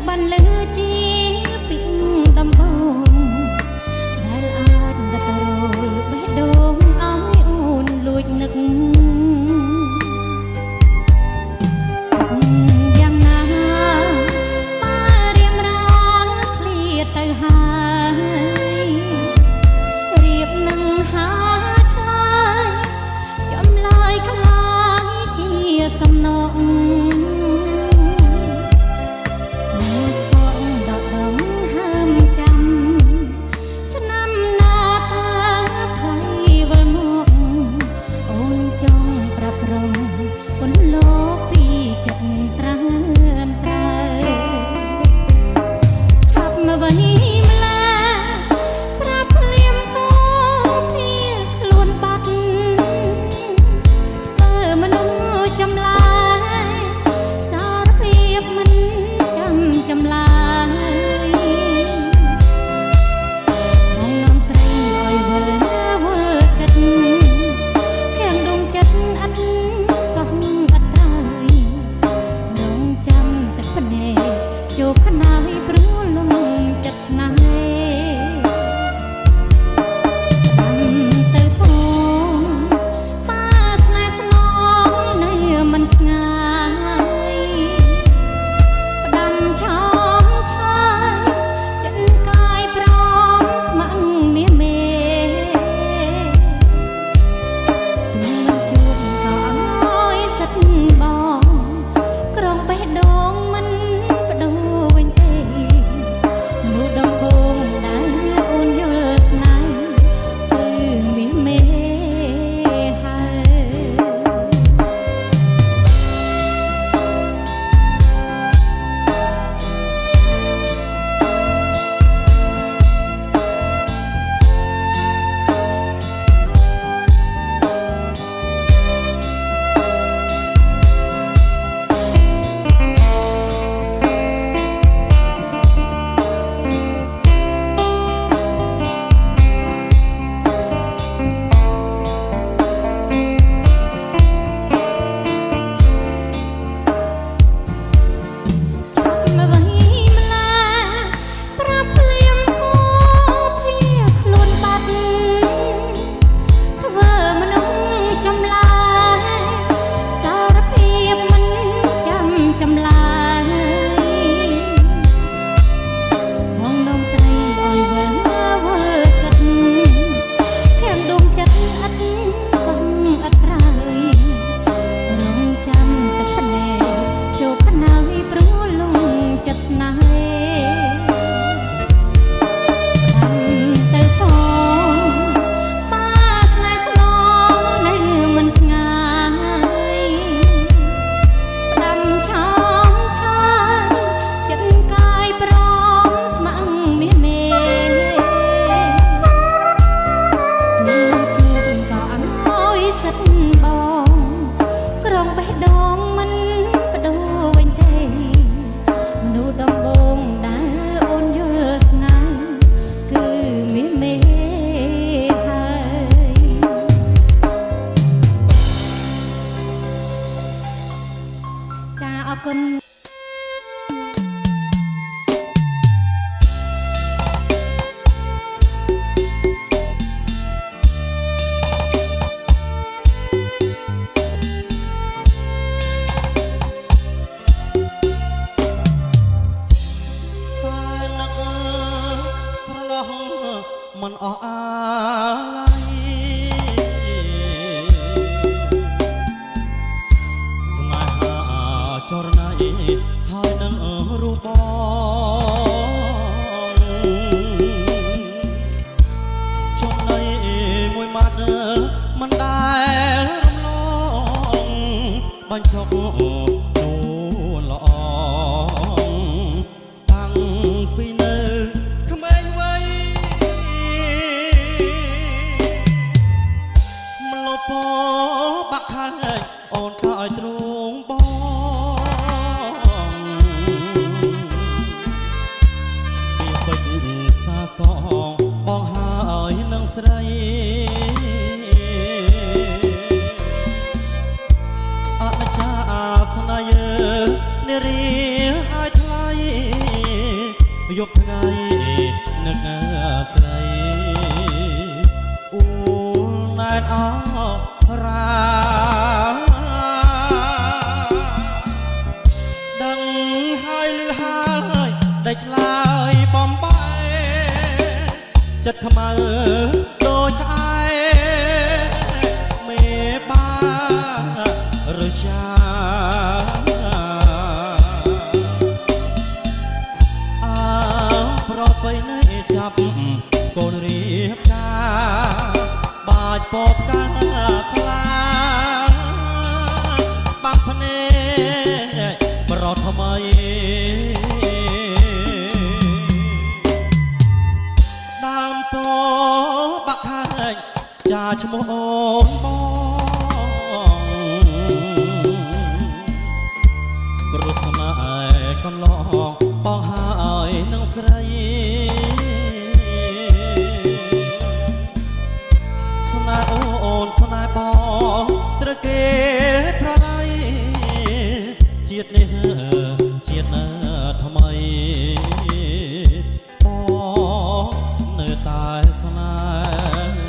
ban lư chi tiếng đầm bôngដែលអាចដបរលបេះដូងឲ្យអូនលួចនឹកយ៉ាងណាបើរៀមរាឃ្លាតទៅហើយរៀបនឹងហាឆ្លើយចំឡាយខ្លាយជាសំណងមិនអស់អាឡ័យស្នេហាចរណៃហើយនឹងរូបបងចំណៃមួយម៉ាត់មិនដែលរំលងបញ្ចុកនួនល្អតាំងពីនៅក្មេងវ័យ យប់ថ្ងៃនឹកស្រីអូណែនអរាដឹងហើយលឺហើយដាច់ឡើយបំបែចិត្តខ្មៅដូចក្អែមេបារចាប្របីនៃចាប់កូនរៀបការបាច់ពពកាស្លាបាក់ភ្នែកប្រត់ថ្មីដើមពោបាក់ខាញ់ចាឈ្មោះអូនបងព្រោះស្នេហ៍កន្លងបងហើយនឹងស្រីស្នេហ៍អូនស្នេហ៍បងត្រូវគេប្រឡ័យជាតិនេះជាតិណាថ្មីបងនៅតែស្នេហ៍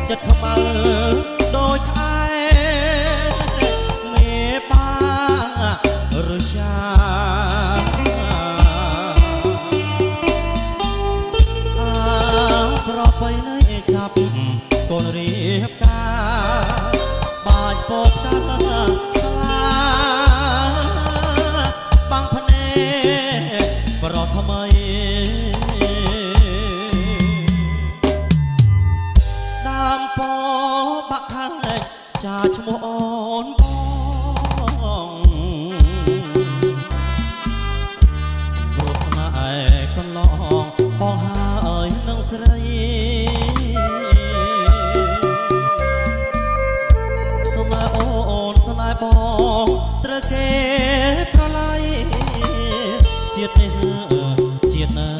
ចិត្តខ្មៅដូចក្អែមេបារចាប្របីនៃចាប់កូនរៀបការបាច់ពពកាស្លាបាំងភ្នែកប្រត់ថ្មីពោបាក់ខាញ់ចាឈ្មោះអូនបងព្រោះស្នេហ៍កន្លងបងហើយនឹងស្រីស្នេហ៍អូនស្នេហ៍បងត្រូវគេប្រឡ័យជាតិនេះជាតិណា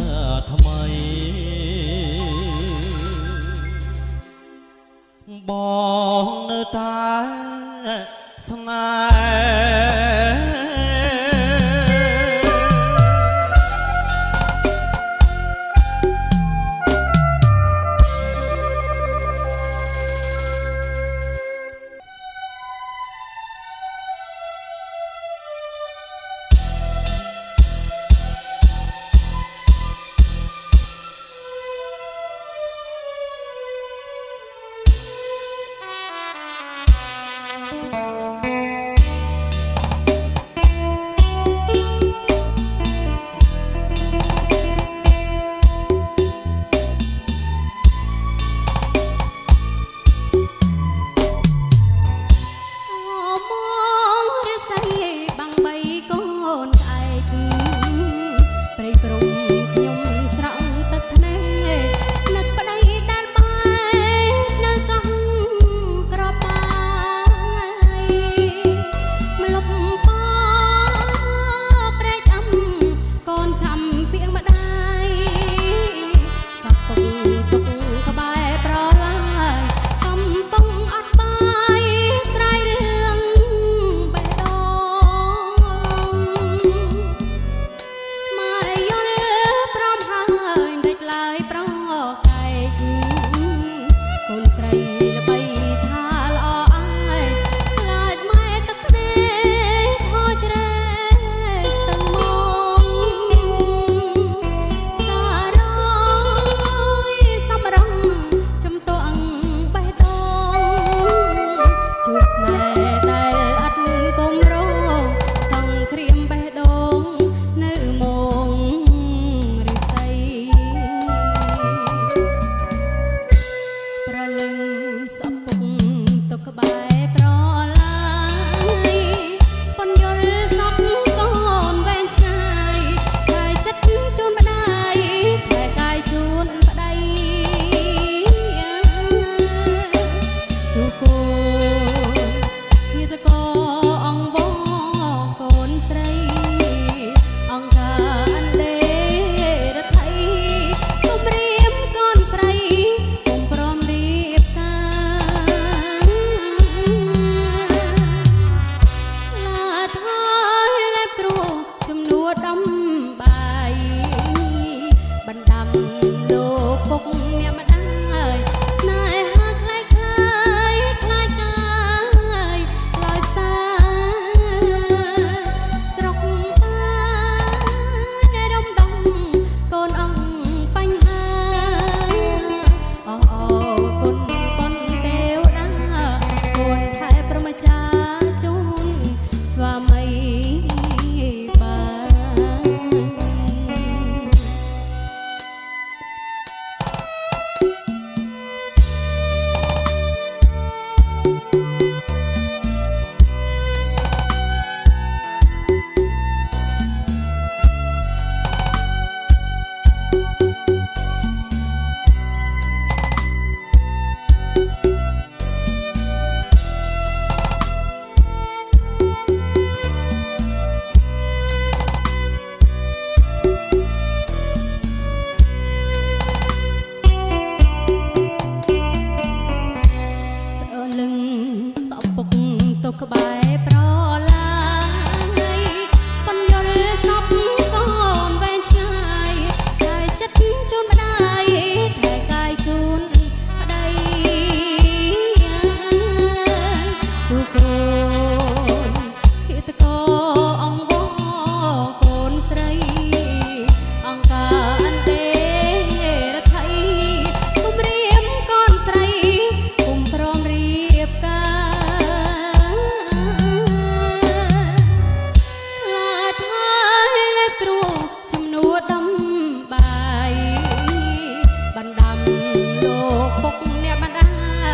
ថ្មីបងនៅតែស្ ជូនម្ដាយថែកាយជូនប្ដីទូកូនឃាតកោអង្វរកូនស្រីអង្គការអន្តេរដ្ឋីគុំរៀមកូនស្រីគុំព្រមរៀបការខ្លាចហើយលេបគ្រូជំនួសដំបាយបណ្ដាំលោកពុកអ្នកបណ្ដា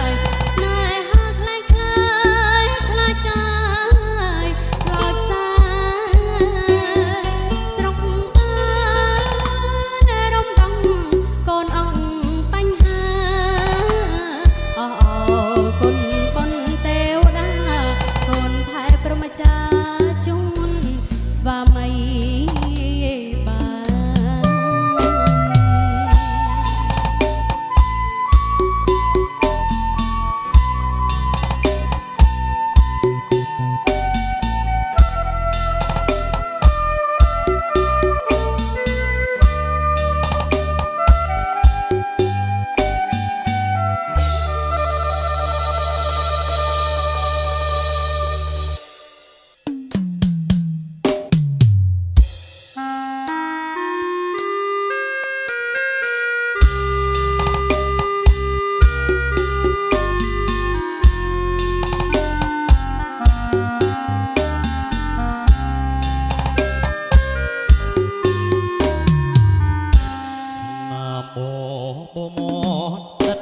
យស្នេហាខ្លាចខ្លាយខ្លាចកាយខ្លាចផ្សាស្រុកបានរំដំកូនអង្គបញ្ហាអរគុណបុណ្យទេវតាកូនថែព្រហ្មចារ្យជូនស្វាមីបានបមដិត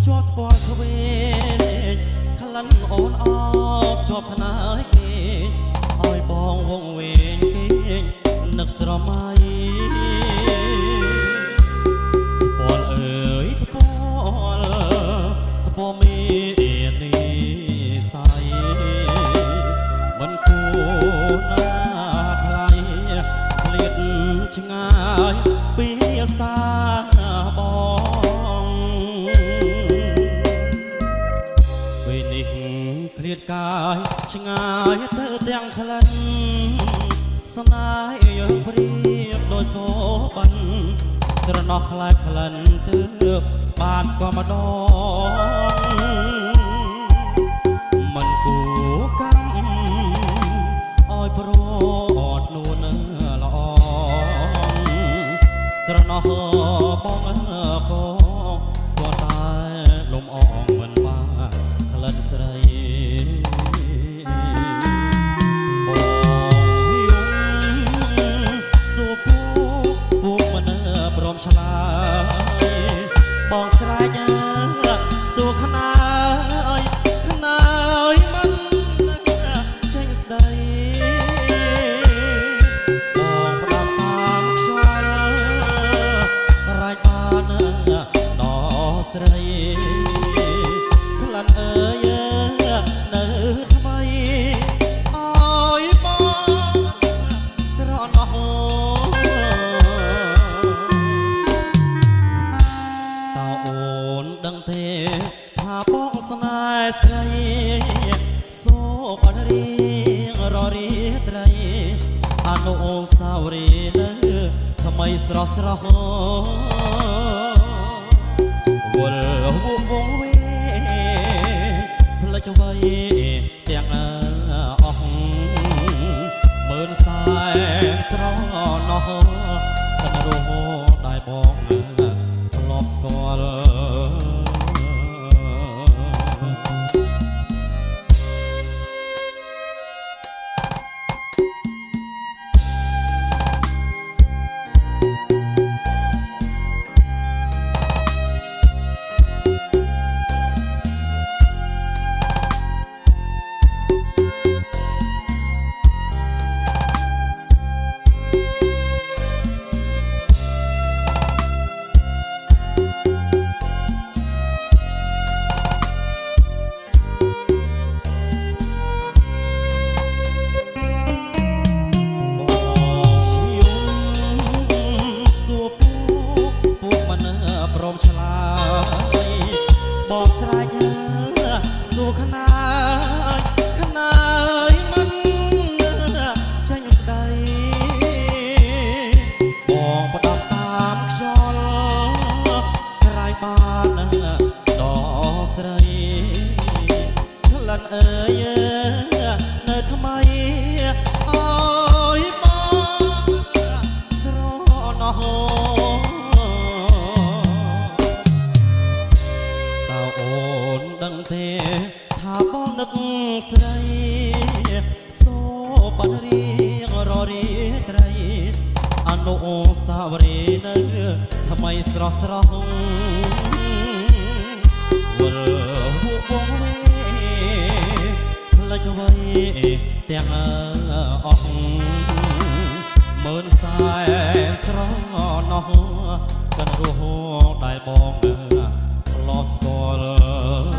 ជាប់ស្ពាល់ឆ្វេងក្លិនអូនអបជាប់ខ្នើយគេឲ្យបងវងវែងគេនឹកស្រមៃពលអើយពលមីនេះស័យមិនគួរណាថ្លៃលៀតឆ្ងាយពីសាបងពេលនេះឃ្លាតកាយឆ្ងាយទៅទាំងក្លិនស្នេហ៍យើងព្រៀបដោយសូបិនស្រណោះខ្លាចក្លិនទើបបានស្គាល់ម្ដងមិនគួរកម្មឲ្យប្រត់នួនល្អស្រណោះបងស្គាល់តែលំអងមិនបានក្លិនស្រីបងយំសួរពួកមិនព្រមឆ្លើយបងស្រែកសួរខ្នើយមិនចេញស្ដីបងផ្ដាំតាមខ្យល់រាយបានដល់ស្រីក្លិនអើយនៅថ្មីអើយបងស្រណោះតើអូនដឹងទេថាបងស្នេហ៍ស្រីសូបអនរៀងររីត្រីអនុសាវរីយ៍នៅថ្មីស្រស់វល់វងវេផ្លេចអ្វីទាំងអស់មើលសែនស្រណោះកណ្ដរដែលបងធ្លាប់ស្គាល់ សេថាបងនឹកស្រីសូបាត់រៀងររីត្រីអនុសាវរីយ៍នៅថ្មីស្រស់ស្រស់វល់ហួបងផ្លេចໄວទាំងអស់មើលសែនស្រស់ណោះកណ្ដរោះដែលបងលោស្គាល់